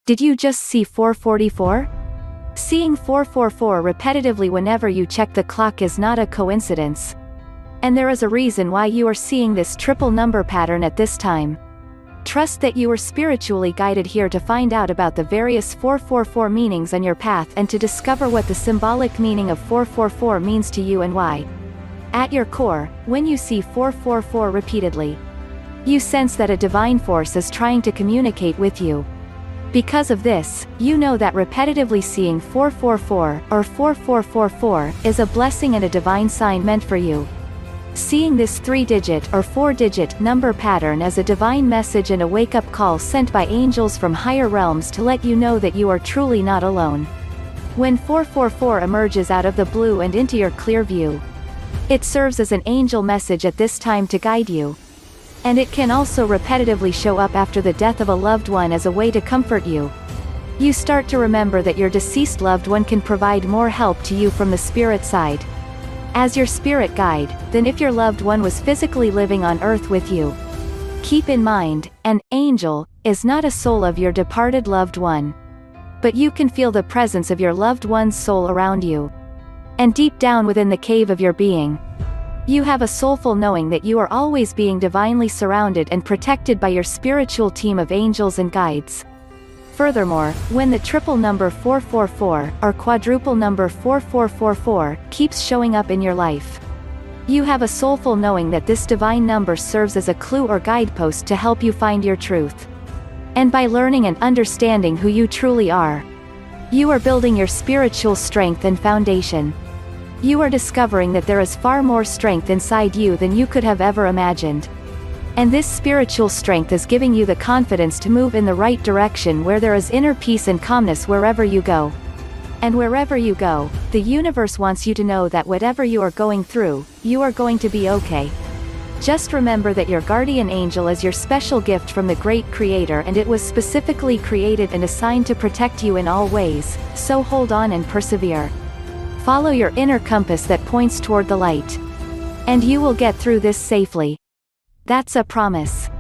Did you just see 444? Seeing 444 repetitively whenever you check the clock is not a coincidence. And there is a reason why you are seeing this triple number pattern at this time. Trust that you were spiritually guided here to find out about the various 444 meanings on your path and to discover what the symbolic meaning of 444 means to you and why. At your core, when you see 444 repeatedly, you sense that a divine force is trying to communicate with you. Because of this, you know that repetitively seeing 444 or 4444 is a blessing and a divine sign meant for you. Seeing this 3-digit or 4-digit number pattern as a divine message and a wake-up call sent by angels from higher realms to let you know that you are truly not alone. When 444 emerges out of the blue and into your clear view, it serves as an angel message at this time to guide you. And it can also repetitively show up after the death of a loved one as a way to comfort you. You start to remember that your deceased loved one can provide more help to you from the spirit side, as your spirit guide, than if your loved one was physically living on earth with you. Keep in mind, an angel is not a soul of your departed loved one. But you can feel the presence of your loved one's soul around you. And deep down within the cave of your being, you have a soulful knowing that you are always being divinely surrounded and protected by your spiritual team of angels and guides. Furthermore, when the triple number 444, or quadruple number 4444, keeps showing up in your life, you have a soulful knowing that this divine number serves as a clue or guidepost to help you find your truth. And by learning and understanding who you truly are, you are building your spiritual strength and foundation. You are discovering that there is far more strength inside you than you could have ever imagined. And this spiritual strength is giving you the confidence to move in the right direction where there is inner peace and calmness wherever you go. And wherever you go, the universe wants you to know that whatever you are going through, you are going to be okay. Just remember that your guardian angel is your special gift from the great creator, and it was specifically created and assigned to protect you in all ways, so hold on and persevere. Follow your inner compass that points toward the light. And you will get through this safely. That's a promise.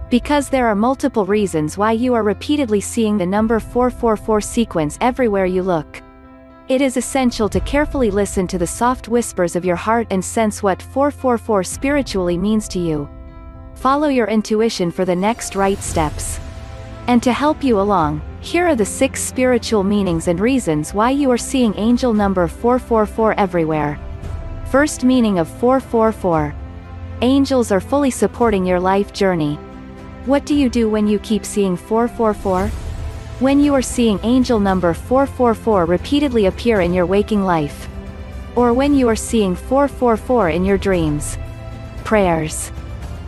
Because there are multiple reasons why you are repeatedly seeing the number 444 sequence everywhere you look. It is essential to carefully listen to the soft whispers of your heart and sense what 444 spiritually means to you. Follow your intuition for the next right steps. And to help you along, here are the 6 spiritual meanings and reasons why you are seeing angel number 444 everywhere. First meaning of 444. Angels are fully supporting your life journey. What do you do when you keep seeing 444? When you are seeing angel number 444 repeatedly appear in your waking life. Or when you are seeing 444 in your dreams, prayers,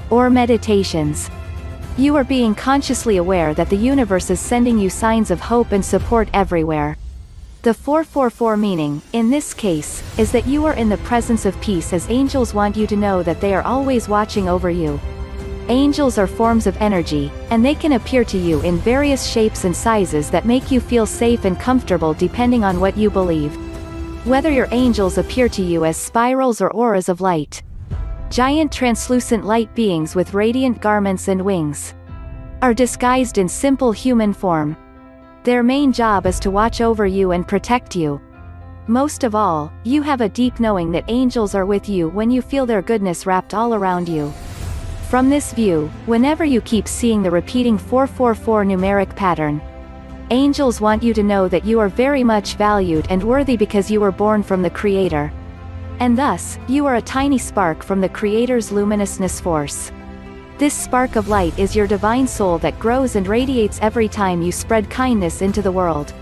or meditations. You are being consciously aware that the universe is sending you signs of hope and support everywhere. The 444 meaning, in this case, is that you are in the presence of peace, as angels want you to know that they are always watching over you. Angels are forms of energy, and they can appear to you in various shapes and sizes that make you feel safe and comfortable depending on what you believe. Whether your angels appear to you as spirals or auras of light, giant translucent light beings with radiant garments and wings, are disguised in simple human form. Their main job is to watch over you and protect you. Most of all, you have a deep knowing that angels are with you when you feel their goodness wrapped all around you. From this view, whenever you keep seeing the repeating 444 numeric pattern, angels want you to know that you are very much valued and worthy because you were born from the Creator. And thus, you are a tiny spark from the Creator's luminousness force. This spark of light is your divine soul that grows and radiates every time you spread kindness into the world.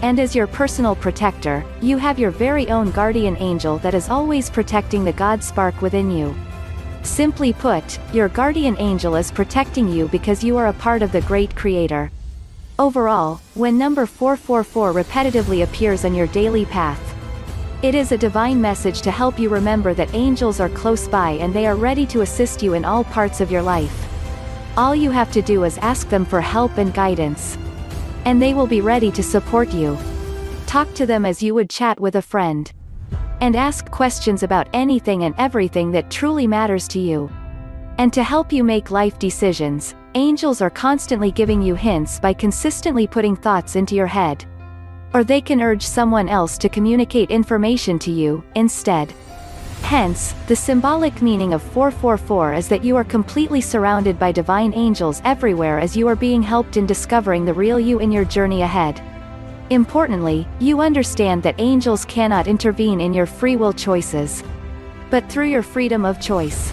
And as your personal protector, you have your very own guardian angel that is always protecting the God spark within you. Simply put, your guardian angel is protecting you because you are a part of the great Creator. Overall, when number 444 repetitively appears on your daily path, it is a divine message to help you remember that angels are close by and they are ready to assist you in all parts of your life. All you have to do is ask them for help and guidance. And they will be ready to support you. Talk to them as you would chat with a friend. And ask questions about anything and everything that truly matters to you. And to help you make life decisions, Angels are constantly giving you hints by consistently putting thoughts into your head. Or they can urge someone else to communicate information to you, instead. Hence, the symbolic meaning of 444 is that you are completely surrounded by divine angels everywhere as you are being helped in discovering the real you in your journey ahead. Importantly, you understand that angels cannot intervene in your free will choices. But through your freedom of choice.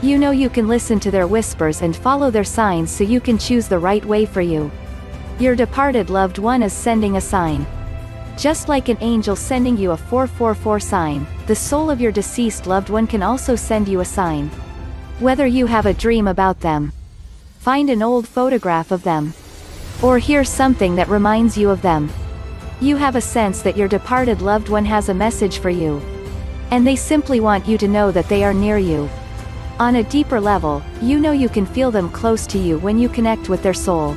You know you can listen to their whispers and follow their signs so you can choose the right way for you. Your departed loved one is sending a sign. Just like an angel sending you a 444 sign, the soul of your deceased loved one can also send you a sign. Whether you have a dream about them, find an old photograph of them, or hear something that reminds you of them, you have a sense that your departed loved one has a message for you. And they simply want you to know that they are near you. On a deeper level, you know you can feel them close to you when you connect with their soul.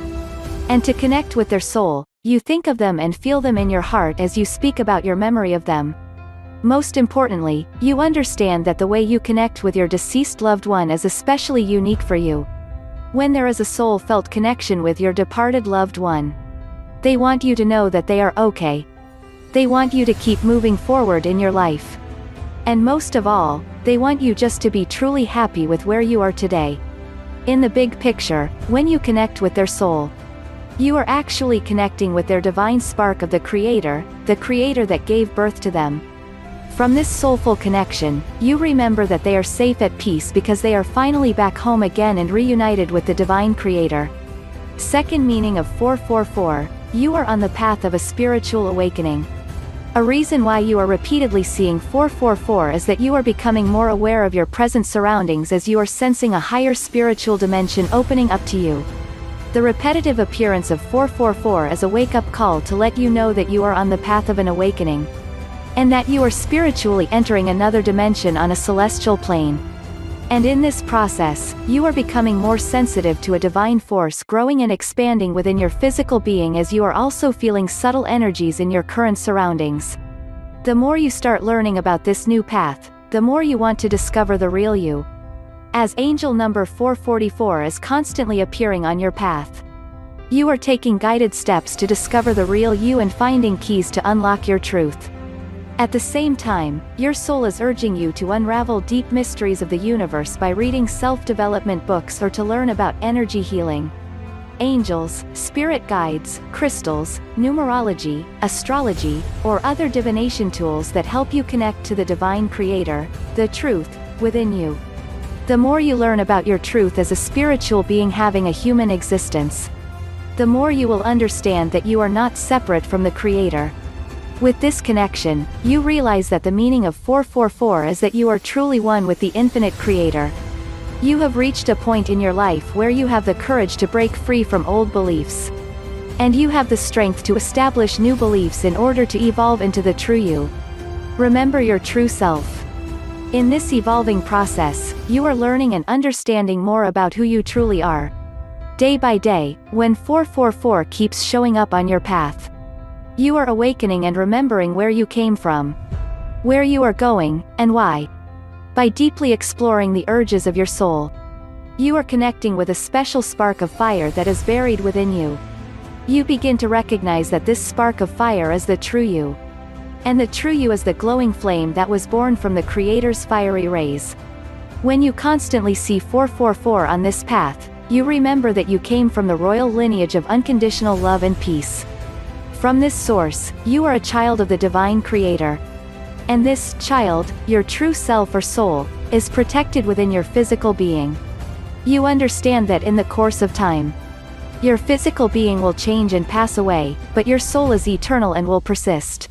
And to connect with their soul, you think of them and feel them in your heart as you speak about your memory of them. Most importantly, you understand that the way you connect with your deceased loved one is especially unique for you. When there is a soul-felt connection with your departed loved one, they want you to know that they are okay. They want you to keep moving forward in your life. And most of all, they want you just to be truly happy with where you are today. In the big picture, when you connect with their soul, you are actually connecting with their divine spark of the Creator that gave birth to them. From this soulful connection, you remember that they are safe at peace because they are finally back home again and reunited with the Divine Creator. Second meaning of 444, you are on the path of a spiritual awakening. A reason why you are repeatedly seeing 444 is that you are becoming more aware of your present surroundings as you are sensing a higher spiritual dimension opening up to you. The repetitive appearance of 444 is a wake-up call to let you know that you are on the path of an awakening, and that you are spiritually entering another dimension on a celestial plane. And in this process, you are becoming more sensitive to a divine force growing and expanding within your physical being as you are also feeling subtle energies in your current surroundings. The more you start learning about this new path, the more you want to discover the real you. As angel number 444 is constantly appearing on your path, you are taking guided steps to discover the real you and finding keys to unlock your truth. At the same time, your soul is urging you to unravel deep mysteries of the universe by reading self-development books or to learn about energy healing, angels, spirit guides, crystals, numerology, astrology, or other divination tools that help you connect to the Divine Creator, the truth, within you. The more you learn about your truth as a spiritual being having a human existence, the more you will understand that you are not separate from the Creator. With this connection, you realize that the meaning of 444 is that you are truly one with the infinite Creator. You have reached a point in your life where you have the courage to break free from old beliefs. And you have the strength to establish new beliefs in order to evolve into the true you. Remember your true self. In this evolving process, you are learning and understanding more about who you truly are. Day by day, when 444 keeps showing up on your path, you are awakening and remembering where you came from, where you are going, and why. By deeply exploring the urges of your soul, you are connecting with a special spark of fire that is buried within you. You begin to recognize that this spark of fire is the true you. And the true you is the glowing flame that was born from the Creator's fiery rays. When you constantly see 444 on this path, you remember that you came from the royal lineage of unconditional love and peace. From this source, you are a child of the Divine Creator. And this child, your true self or soul, is protected within your physical being. You understand that in the course of time, your physical being will change and pass away, but your soul is eternal and will persist.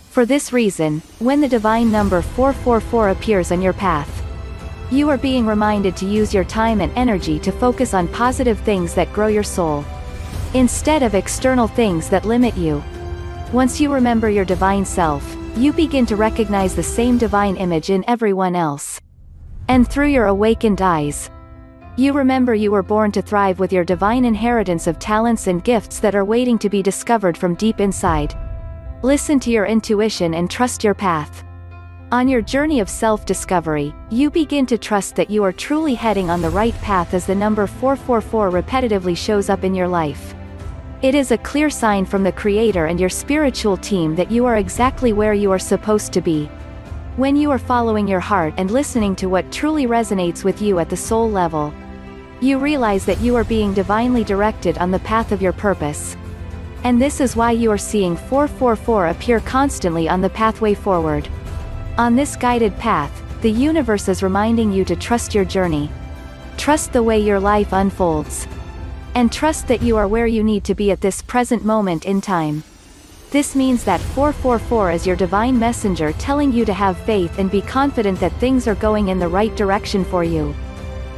For this reason, when the divine number 444 appears on your path, you are being reminded to use your time and energy to focus on positive things that grow your soul, instead of external things that limit you. Once you remember your divine self, you begin to recognize the same divine image in everyone else. And through your awakened eyes, you remember you were born to thrive with your divine inheritance of talents and gifts that are waiting to be discovered from deep inside. Listen to your intuition and trust your path. On your journey of self-discovery, you begin to trust that you are truly heading on the right path as the number 444 repetitively shows up in your life. It is a clear sign from the Creator and your spiritual team that you are exactly where you are supposed to be. When you are following your heart and listening to what truly resonates with you at the soul level, you realize that you are being divinely directed on the path of your purpose. And this is why you are seeing 444 appear constantly on the pathway forward. On this guided path, the universe is reminding you to trust your journey. Trust the way your life unfolds. And trust that you are where you need to be at this present moment in time. This means that 444 is your divine messenger telling you to have faith and be confident that things are going in the right direction for you.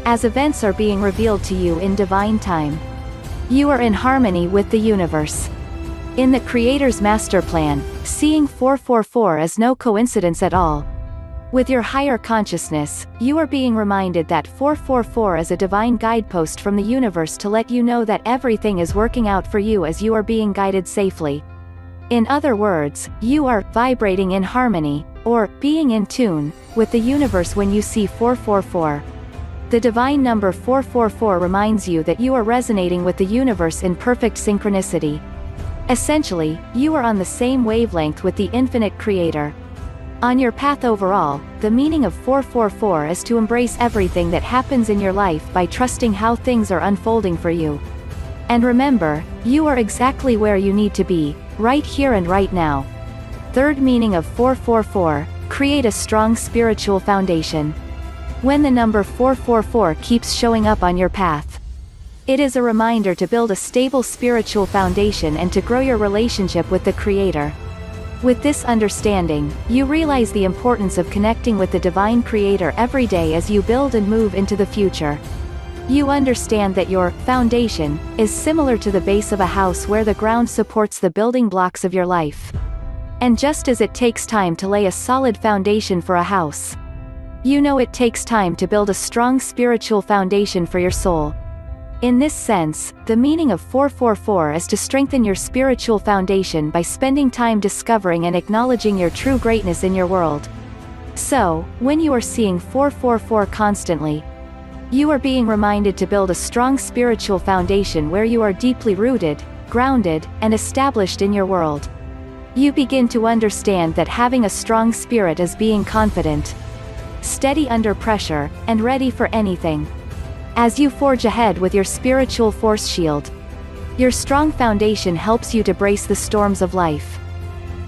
As events are being revealed to you in divine time, you are in harmony with the universe. In the Creator's master plan, seeing 444 is no coincidence at all. With your higher consciousness, you are being reminded that 444 is a divine guidepost from the universe to let you know that everything is working out for you as you are being guided safely. In other words, you are vibrating in harmony, or being in tune, with the universe when you see 444. The divine number 444 reminds you that you are resonating with the universe in perfect synchronicity. Essentially, you are on the same wavelength with the infinite Creator. On your path overall, the meaning of 444 is to embrace everything that happens in your life by trusting how things are unfolding for you. And remember, you are exactly where you need to be, right here and right now. Third meaning of 444, create a strong spiritual foundation. When the number 444 keeps showing up on your path, it is a reminder to build a stable spiritual foundation and to grow your relationship with the Creator. With this understanding, you realize the importance of connecting with the Divine Creator every day as you build and move into the future. You understand that your foundation is similar to the base of a house where the ground supports the building blocks of your life. And just as it takes time to lay a solid foundation for a house, you know it takes time to build a strong spiritual foundation for your soul. In this sense, the meaning of 444 is to strengthen your spiritual foundation by spending time discovering and acknowledging your true greatness in your world. So, when you are seeing 444 constantly, you are being reminded to build a strong spiritual foundation where you are deeply rooted, grounded, and established in your world. You begin to understand that having a strong spirit is being confident, steady under pressure, and ready for anything. As you forge ahead with your spiritual force shield, your strong foundation helps you to brace the storms of life.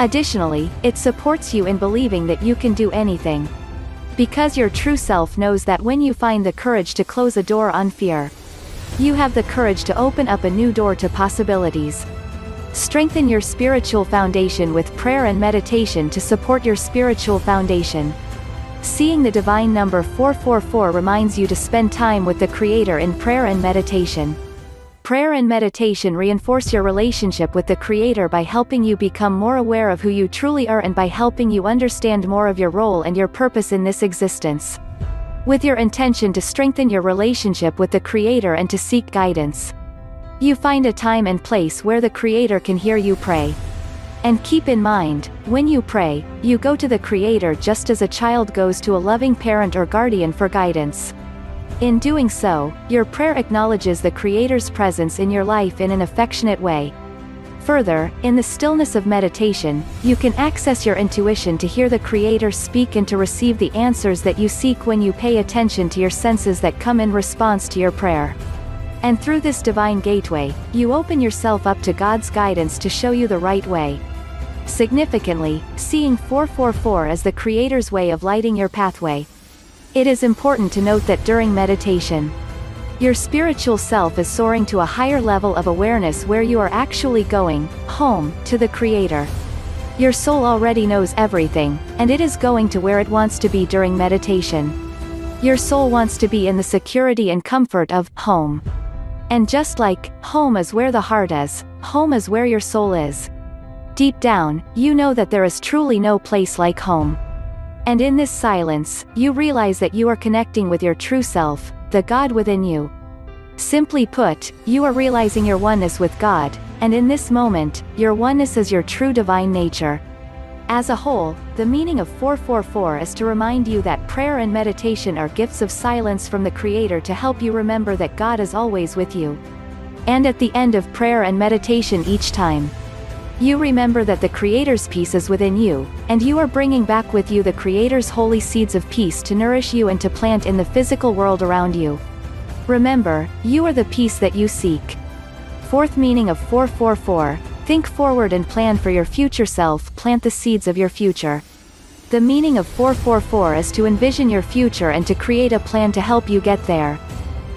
Additionally, it supports you in believing that you can do anything. Because your true self knows that when you find the courage to close a door on fear, you have the courage to open up a new door to possibilities. Strengthen your spiritual foundation with prayer and meditation to support your spiritual foundation. Seeing the divine number 444 reminds you to spend time with the Creator in prayer and meditation. Prayer and meditation reinforce your relationship with the Creator by helping you become more aware of who you truly are and by helping you understand more of your role and your purpose in this existence. With your intention to strengthen your relationship with the Creator and to seek guidance, you find a time and place where the Creator can hear you pray. And keep in mind, when you pray, you go to the Creator just as a child goes to a loving parent or guardian for guidance. In doing so, your prayer acknowledges the Creator's presence in your life in an affectionate way. Further, in the stillness of meditation, you can access your intuition to hear the Creator speak and to receive the answers that you seek when you pay attention to your senses that come in response to your prayer. And through this divine gateway, you open yourself up to God's guidance to show you the right way. Significantly, seeing 444 as the Creator's way of lighting your pathway. It is important to note that during meditation, your spiritual self is soaring to a higher level of awareness where you are actually going home to the Creator. Your soul already knows everything, and it is going to where it wants to be during meditation. Your soul wants to be in the security and comfort of home. And just like home is where the heart is, home is where your soul is. Deep down, you know that there is truly no place like home. And in this silence, you realize that you are connecting with your true self, the God within you. Simply put, you are realizing your oneness with God, and in this moment, your oneness is your true divine nature. As a whole, the meaning of 444 is to remind you that prayer and meditation are gifts of silence from the Creator to help you remember that God is always with you. And at the end of prayer and meditation each time, you remember that the Creator's peace is within you, and you are bringing back with you the Creator's holy seeds of peace to nourish you and to plant in the physical world around you. Remember, you are the peace that you seek. Fourth meaning of 444, think forward and plan for your future self, plant the seeds of your future. The meaning of 444 is to envision your future and to create a plan to help you get there.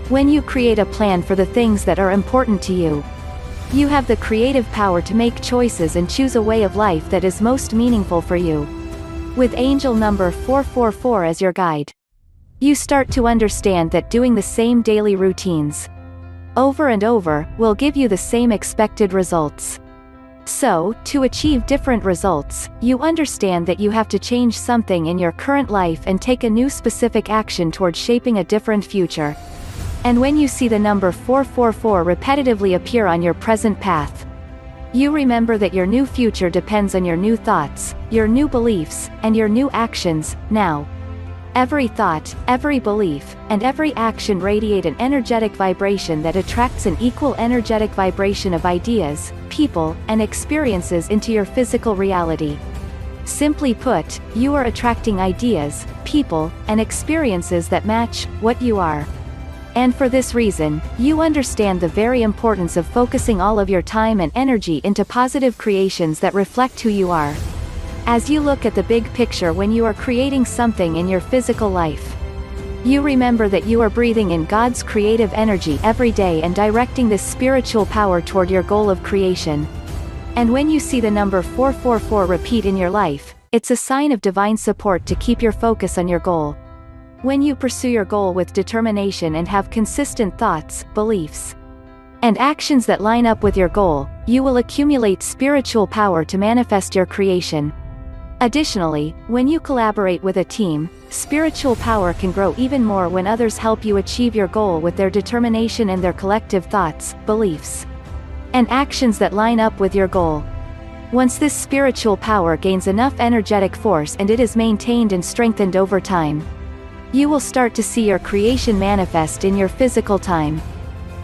When you create a plan for the things that are important to you, you have the creative power to make choices and choose a way of life that is most meaningful for you. With angel number 444 as your guide, you start to understand that doing the same daily routines over and over will give you the same expected results. So, to achieve different results, you understand that you have to change something in your current life and take a new specific action towards shaping a different future. And when you see the number 444 repetitively appear on your present path, you remember that your new future depends on your new thoughts, your new beliefs, and your new actions, now. Every thought, every belief, and every action radiate an energetic vibration that attracts an equal energetic vibration of ideas, people, and experiences into your physical reality. Simply put, you are attracting ideas, people, and experiences that match what you are. And for this reason, you understand the very importance of focusing all of your time and energy into positive creations that reflect who you are. As you look at the big picture when you are creating something in your physical life, you remember that you are breathing in God's creative energy every day and directing this spiritual power toward your goal of creation. And when you see the number 444 repeat in your life, it's a sign of divine support to keep your focus on your goal. When you pursue your goal with determination and have consistent thoughts, beliefs, and actions that line up with your goal, you will accumulate spiritual power to manifest your creation. Additionally, when you collaborate with a team, spiritual power can grow even more when others help you achieve your goal with their determination and their collective thoughts, beliefs, and actions that line up with your goal. Once this spiritual power gains enough energetic force and it is maintained and strengthened over time, you will start to see your creation manifest in your physical time.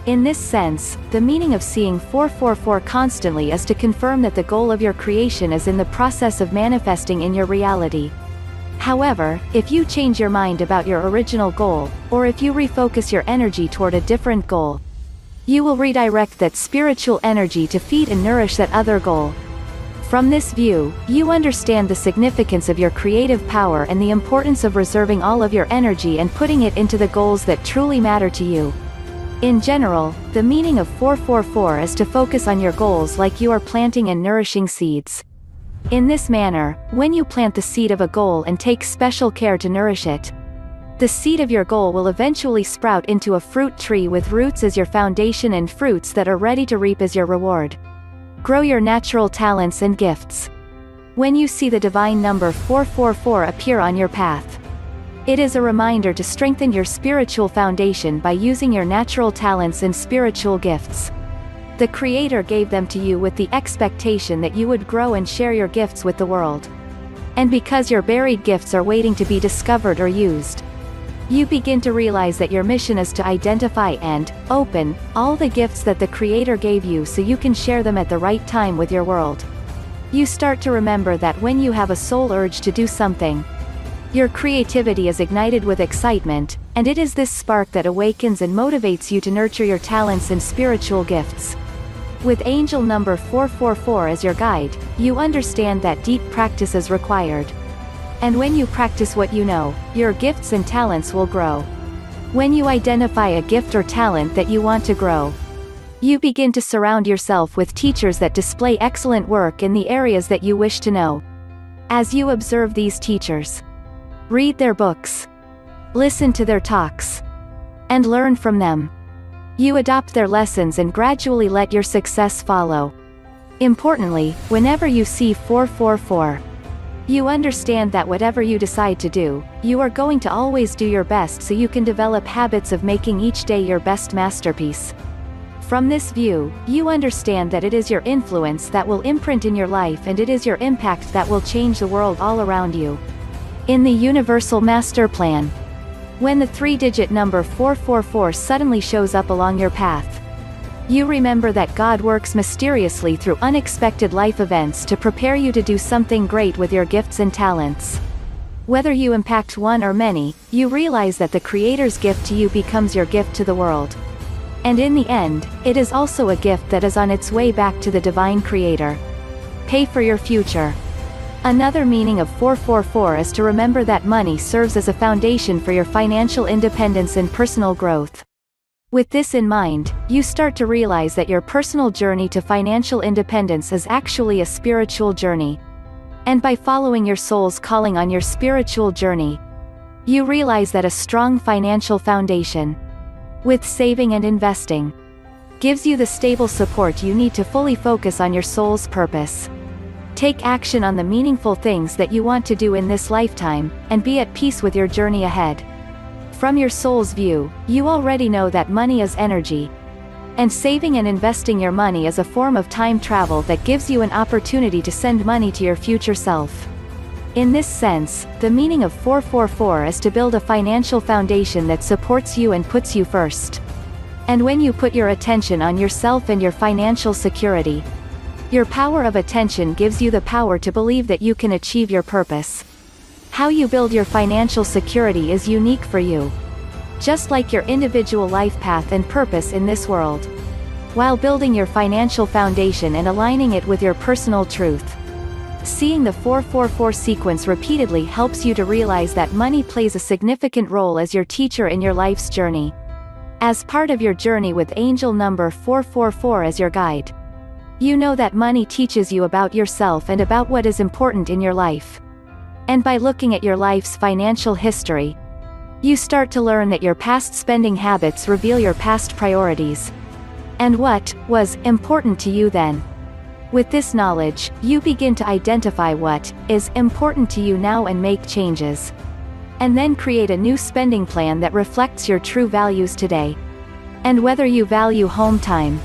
In this sense, the meaning of seeing 444 constantly is to confirm that the goal of your creation is in the process of manifesting in your reality. However, if you change your mind about your original goal, or if you refocus your energy toward a different goal, you will redirect that spiritual energy to feed and nourish that other goal. From this view, you understand the significance of your creative power and the importance of reserving all of your energy and putting it into the goals that truly matter to you. In general, the meaning of 444 is to focus on your goals like you are planting and nourishing seeds. In this manner, when you plant the seed of a goal and take special care to nourish it, the seed of your goal will eventually sprout into a fruit tree with roots as your foundation and fruits that are ready to reap as your reward. Grow your natural talents and gifts. When you see the divine number 444 appear on your path, it is a reminder to strengthen your spiritual foundation by using your natural talents and spiritual gifts. The Creator gave them to you with the expectation that you would grow and share your gifts with the world. And because your buried gifts are waiting to be discovered or used, you begin to realize that your mission is to identify and open all the gifts that the Creator gave you so you can share them at the right time with your world. You start to remember that when you have a soul urge to do something, your creativity is ignited with excitement, and it is this spark that awakens and motivates you to nurture your talents and spiritual gifts. With angel number 444 as your guide, you understand that deep practice is required. And when you practice what you know, your gifts and talents will grow. When you identify a gift or talent that you want to grow, you begin to surround yourself with teachers that display excellent work in the areas that you wish to know. As you observe these teachers, read their books, listen to their talks, and learn from them, you adopt their lessons and gradually let your success follow. Importantly, whenever you see 444, you understand that whatever you decide to do, you are going to always do your best so you can develop habits of making each day your best masterpiece. From this view, you understand that it is your influence that will imprint in your life and it is your impact that will change the world all around you. In the Universal Master Plan, when the three-digit number 444 suddenly shows up along your path, you remember that God works mysteriously through unexpected life events to prepare you to do something great with your gifts and talents. Whether you impact one or many, you realize that the Creator's gift to you becomes your gift to the world. And in the end, it is also a gift that is on its way back to the Divine Creator. Pay for your future. Another meaning of 444 is to remember that money serves as a foundation for your financial independence and personal growth. With this in mind, you start to realize that your personal journey to financial independence is actually a spiritual journey. And by following your soul's calling on your spiritual journey, you realize that a strong financial foundation, with saving and investing, gives you the stable support you need to fully focus on your soul's purpose. Take action on the meaningful things that you want to do in this lifetime, and be at peace with your journey ahead. From your soul's view, you already know that money is energy, and saving and investing your money is a form of time travel that gives you an opportunity to send money to your future self. In this sense, the meaning of 444 is to build a financial foundation that supports you and puts you first. And when you put your attention on yourself and your financial security, your power of attention gives you the power to believe that you can achieve your purpose. How you build your financial security is unique for you, just like your individual life path and purpose in this world. While building your financial foundation and aligning it with your personal truth, seeing the 444 sequence repeatedly helps you to realize that money plays a significant role as your teacher in your life's journey. As part of your journey with angel number 444 as your guide, you know that money teaches you about yourself and about what is important in your life. And by looking at your life's financial history, you start to learn that your past spending habits reveal your past priorities, and what was important to you then. With this knowledge, you begin to identify what is important to you now and make changes. And then create a new spending plan that reflects your true values today. And whether you value home time,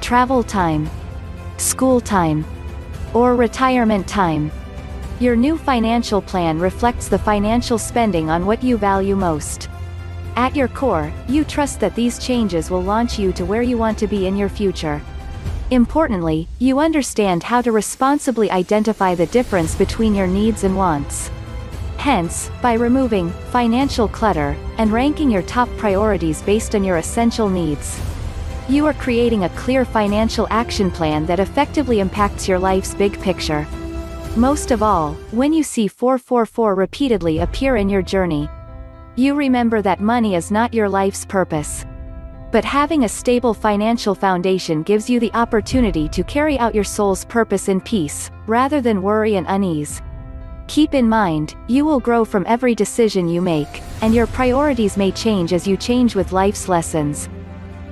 travel time, school time, or retirement time, your new financial plan reflects the financial spending on what you value most. At your core, you trust that these changes will launch you to where you want to be in your future. Importantly, you understand how to responsibly identify the difference between your needs and wants. Hence, by removing financial clutter and ranking your top priorities based on your essential needs, you are creating a clear financial action plan that effectively impacts your life's big picture. Most of all, when you see 444 repeatedly appear in your journey, you remember that money is not your life's purpose. But having a stable financial foundation gives you the opportunity to carry out your soul's purpose in peace, rather than worry and unease. Keep in mind, you will grow from every decision you make, and your priorities may change as you change with life's lessons.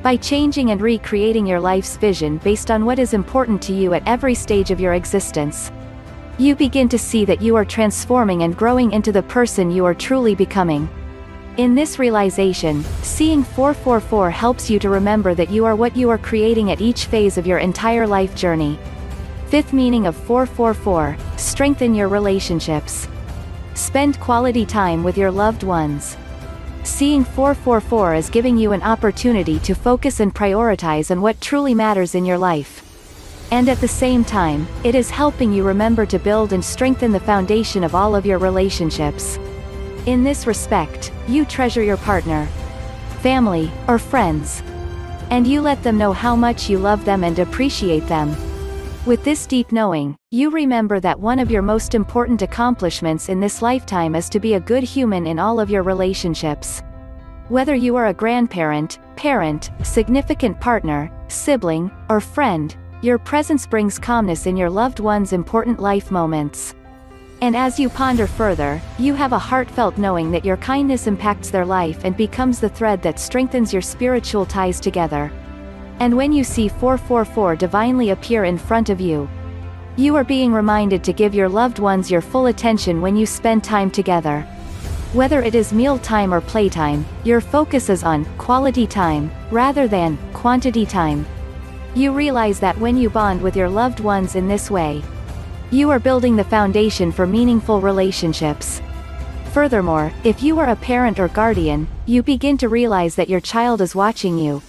By changing and recreating your life's vision based on what is important to you at every stage of your existence, you begin to see that you are transforming and growing into the person you are truly becoming. In this realization, seeing 444 helps you to remember that you are what you are creating at each phase of your entire life journey. Fifth meaning of 444, strengthen your relationships. Spend quality time with your loved ones. Seeing 444 is giving you an opportunity to focus and prioritize on what truly matters in your life. And at the same time, it is helping you remember to build and strengthen the foundation of all of your relationships. In this respect, you treasure your partner, family, or friends, and you let them know how much you love them and appreciate them. With this deep knowing, you remember that one of your most important accomplishments in this lifetime is to be a good human in all of your relationships. Whether you are a grandparent, parent, significant partner, sibling, or friend, your presence brings calmness in your loved one's important life moments. And as you ponder further, you have a heartfelt knowing that your kindness impacts their life and becomes the thread that strengthens your spiritual ties together. And when you see 444 divinely appear in front of you, you are being reminded to give your loved ones your full attention when you spend time together. Whether it is mealtime or playtime, your focus is on quality time, rather than quantity time. You realize that when you bond with your loved ones in this way, you are building the foundation for meaningful relationships. Furthermore, if you are a parent or guardian, you begin to realize that your child is watching you.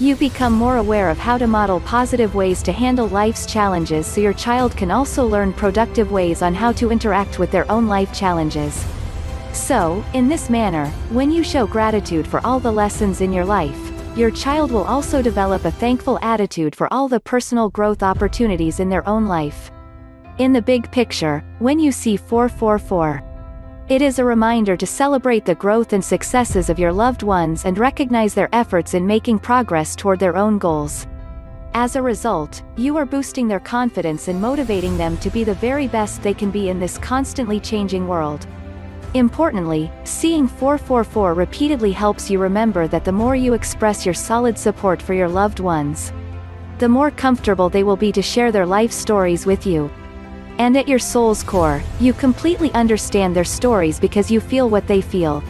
You become more aware of how to model positive ways to handle life's challenges so your child can also learn productive ways on how to interact with their own life challenges. So, in this manner, when you show gratitude for all the lessons in your life, your child will also develop a thankful attitude for all the personal growth opportunities in their own life. In the big picture, when you see 444, it is a reminder to celebrate the growth and successes of your loved ones and recognize their efforts in making progress toward their own goals. As a result, you are boosting their confidence and motivating them to be the very best they can be in this constantly changing world. Importantly, seeing 444 repeatedly helps you remember that the more you express your solid support for your loved ones, the more comfortable they will be to share their life stories with you. And at your soul's core, you completely understand their stories because you feel what they feel.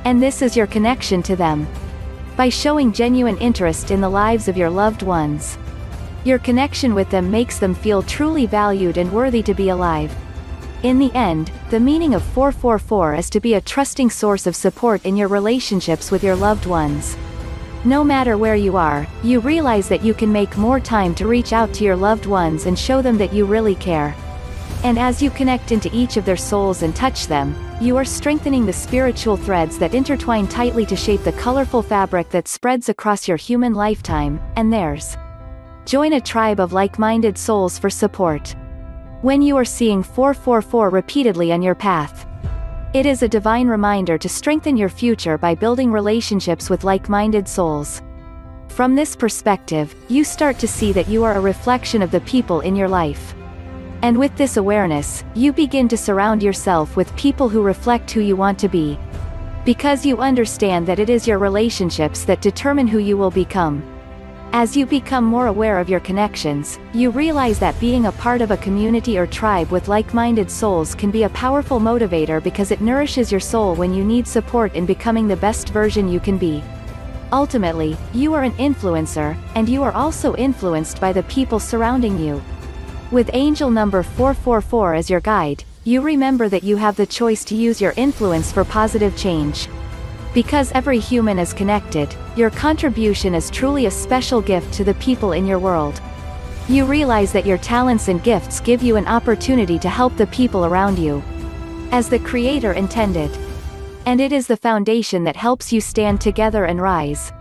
And this is your connection to them. By showing genuine interest in the lives of your loved ones, your connection with them makes them feel truly valued and worthy to be alive. In the end, the meaning of 444 is to be a trusting source of support in your relationships with your loved ones. No matter where you are, you realize that you can make more time to reach out to your loved ones and show them that you really care. And as you connect into each of their souls and touch them, you are strengthening the spiritual threads that intertwine tightly to shape the colorful fabric that spreads across your human lifetime, and theirs. Join a tribe of like-minded souls for support. When you are seeing 444 repeatedly on your path, it is a divine reminder to strengthen your future by building relationships with like-minded souls. From this perspective, you start to see that you are a reflection of the people in your life. And with this awareness, you begin to surround yourself with people who reflect who you want to be. Because you understand that it is your relationships that determine who you will become. As you become more aware of your connections, you realize that being a part of a community or tribe with like-minded souls can be a powerful motivator because it nourishes your soul when you need support in becoming the best version you can be. Ultimately, you are an influencer, and you are also influenced by the people surrounding you. With angel number 444 as your guide, you remember that you have the choice to use your influence for positive change. Because every human is connected, your contribution is truly a special gift to the people in your world. You realize that your talents and gifts give you an opportunity to help the people around you, as the Creator intended. And it is the foundation that helps you stand together and rise.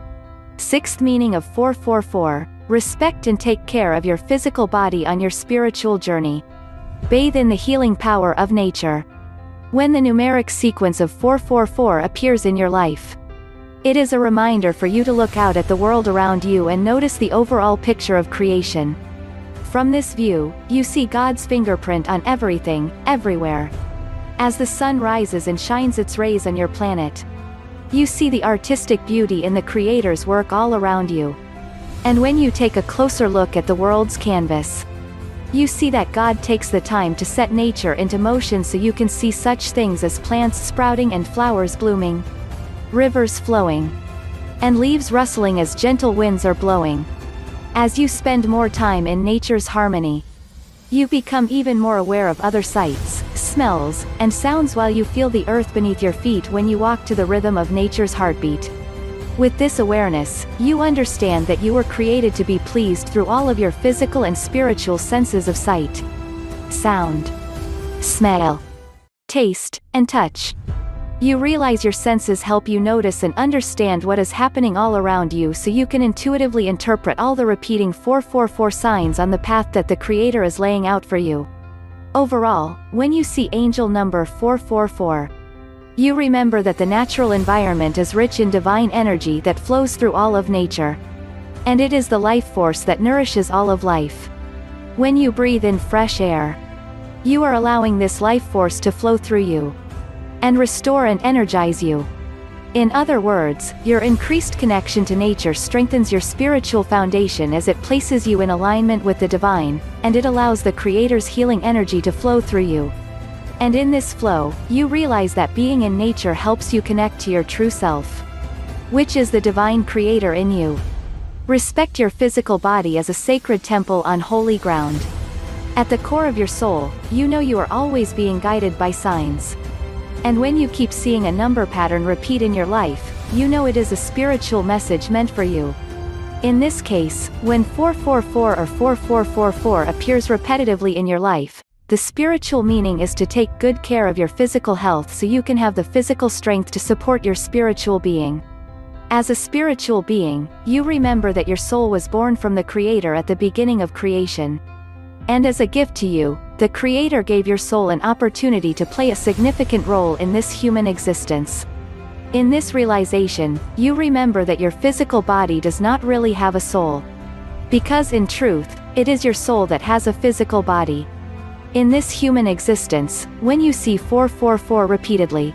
Sixth meaning of 444, respect and take care of your physical body on your spiritual journey. Bathe in the healing power of nature. When the numeric sequence of 444 appears in your life, it is a reminder for you to look out at the world around you and notice the overall picture of creation. From this view, you see God's fingerprint on everything, everywhere. As the sun rises and shines its rays on your planet, you see the artistic beauty in the Creator's work all around you. And when you take a closer look at the world's canvas, you see that God takes the time to set nature into motion so you can see such things as plants sprouting and flowers blooming, rivers flowing, and leaves rustling as gentle winds are blowing. As you spend more time in nature's harmony, you become even more aware of other sights, smells, and sounds while you feel the earth beneath your feet when you walk to the rhythm of nature's heartbeat. With this awareness, you understand that you were created to be pleased through all of your physical and spiritual senses of sight, sound, smell, taste, and touch. You realize your senses help you notice and understand what is happening all around you so you can intuitively interpret all the repeating 444 signs on the path that the Creator is laying out for you. Overall, when you see angel number 444, you remember that the natural environment is rich in divine energy that flows through all of nature. And it is the life force that nourishes all of life. When you breathe in fresh air, you are allowing this life force to flow through you and restore and energize you. In other words, your increased connection to nature strengthens your spiritual foundation as it places you in alignment with the divine, and it allows the Creator's healing energy to flow through you. And in this flow, you realize that being in nature helps you connect to your true self, which is the divine creator in you. Respect your physical body as a sacred temple on holy ground. At the core of your soul, you know you are always being guided by signs. And when you keep seeing a number pattern repeat in your life, you know it is a spiritual message meant for you. In this case, when 444 or 4444 appears repetitively in your life, the spiritual meaning is to take good care of your physical health so you can have the physical strength to support your spiritual being. As a spiritual being, you remember that your soul was born from the Creator at the beginning of creation. And as a gift to you, the Creator gave your soul an opportunity to play a significant role in this human existence. In this realization, you remember that your physical body does not really have a soul. Because in truth, it is your soul that has a physical body. In this human existence, when you see 444 repeatedly,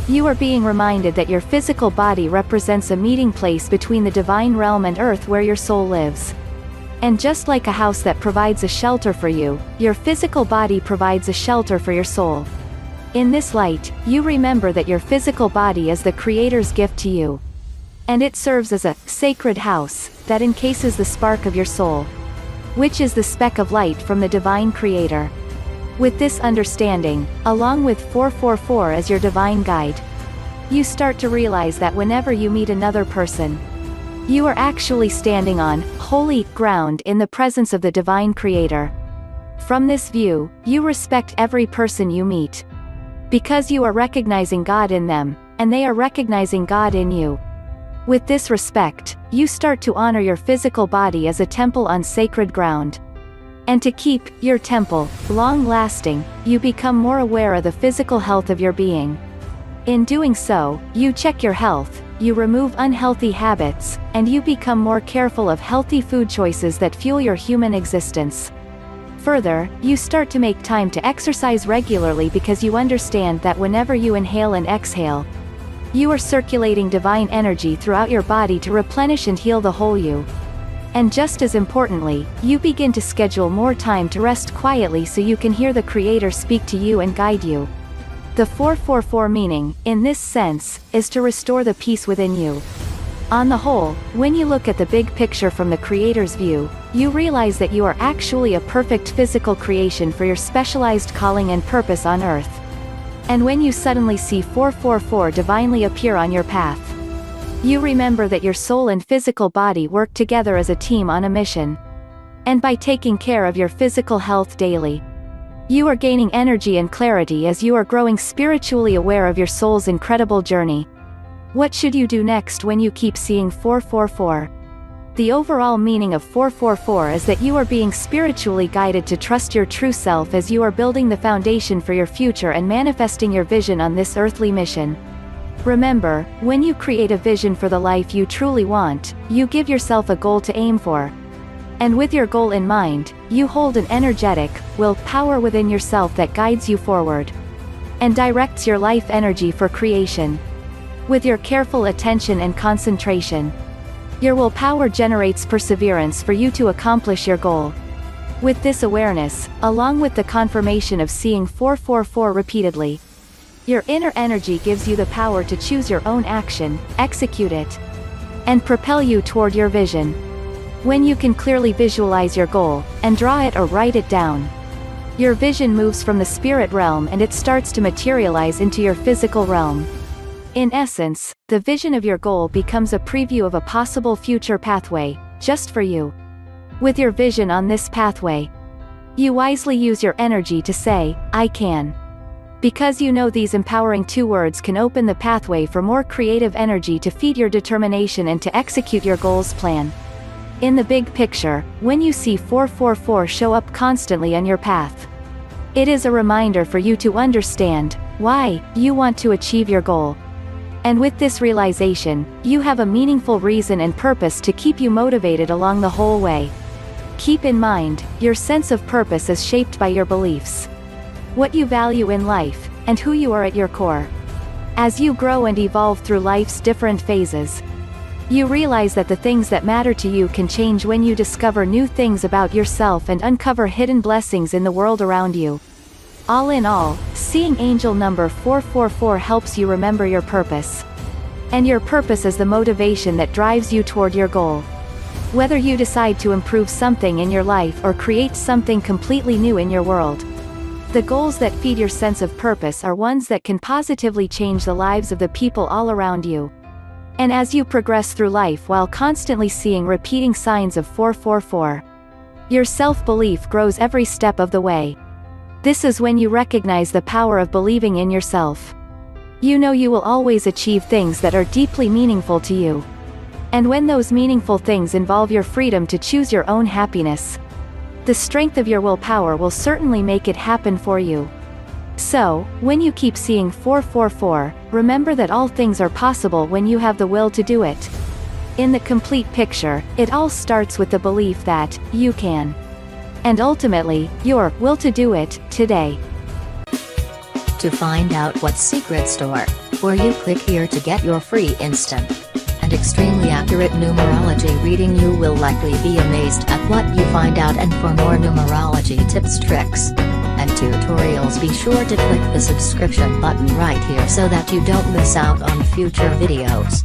you are being reminded that your physical body represents a meeting place between the divine realm and earth where your soul lives. And just like a house that provides a shelter for you, your physical body provides a shelter for your soul. In this light, you remember that your physical body is the Creator's gift to you. And it serves as a sacred house that encases the spark of your soul, which is the speck of light from the divine Creator. With this understanding, along with 444 as your divine guide, you start to realize that whenever you meet another person, you are actually standing on holy ground in the presence of the divine Creator. From this view, you respect every person you meet, because you are recognizing God in them, and they are recognizing God in you. With this respect, you start to honor your physical body as a temple on sacred ground. And to keep your temple long-lasting, you become more aware of the physical health of your being. In doing so, you check your health, you remove unhealthy habits, and you become more careful of healthy food choices that fuel your human existence. Further, you start to make time to exercise regularly because you understand that whenever you inhale and exhale, you are circulating divine energy throughout your body to replenish and heal the whole you. And just as importantly, you begin to schedule more time to rest quietly so you can hear the Creator speak to you and guide you. The 444 meaning, in this sense, is to restore the peace within you. On the whole, when you look at the big picture from the Creator's view, you realize that you are actually a perfect physical creation for your specialized calling and purpose on earth. And when you suddenly see 444 divinely appear on your path, you remember that your soul and physical body work together as a team on a mission. And by taking care of your physical health daily, you are gaining energy and clarity as you are growing spiritually aware of your soul's incredible journey. What should you do next when you keep seeing 444? The overall meaning of 444 is that you are being spiritually guided to trust your true self as you are building the foundation for your future and manifesting your vision on this earthly mission. Remember, when you create a vision for the life you truly want, you give yourself a goal to aim for. And with your goal in mind, you hold an energetic will power within yourself that guides you forward and directs your life energy for creation. With your careful attention and concentration, your willpower generates perseverance for you to accomplish your goal. With this awareness, along with the confirmation of seeing 444 repeatedly, your inner energy gives you the power to choose your own action, execute it, and propel you toward your vision. When you can clearly visualize your goal, and draw it or write it down, your vision moves from the spirit realm and it starts to materialize into your physical realm. In essence, the vision of your goal becomes a preview of a possible future pathway, just for you. With your vision on this pathway, you wisely use your energy to say, I can. Because you know these empowering 2 words can open the pathway for more creative energy to feed your determination and to execute your goals plan. In the big picture, when you see 444 show up constantly on your path, it is a reminder for you to understand why you want to achieve your goal. And with this realization, you have a meaningful reason and purpose to keep you motivated along the whole way. Keep in mind, your sense of purpose is shaped by your beliefs, what you value in life, and who you are at your core. As you grow and evolve through life's different phases, you realize that the things that matter to you can change when you discover new things about yourself and uncover hidden blessings in the world around you. All in all, seeing angel number 444 helps you remember your purpose. And your purpose is the motivation that drives you toward your goal. Whether you decide to improve something in your life or create something completely new in your world, the goals that feed your sense of purpose are ones that can positively change the lives of the people all around you. And as you progress through life while constantly seeing repeating signs of 444, your self-belief grows every step of the way. This is when you recognize the power of believing in yourself. You know you will always achieve things that are deeply meaningful to you. And when those meaningful things involve your freedom to choose your own happiness, the strength of your willpower will certainly make it happen for you. So, when you keep seeing 444, remember that all things are possible when you have the will to do it. In the complete picture, it all starts with the belief that you can. And ultimately, your will to do it today. To find out what secret store for you, click here to get your free instant and extremely accurate numerology reading. You will likely be amazed at what you find out, and for more numerology tips, tricks, and tutorials, be sure to click the subscription button right here so that you don't miss out on future videos.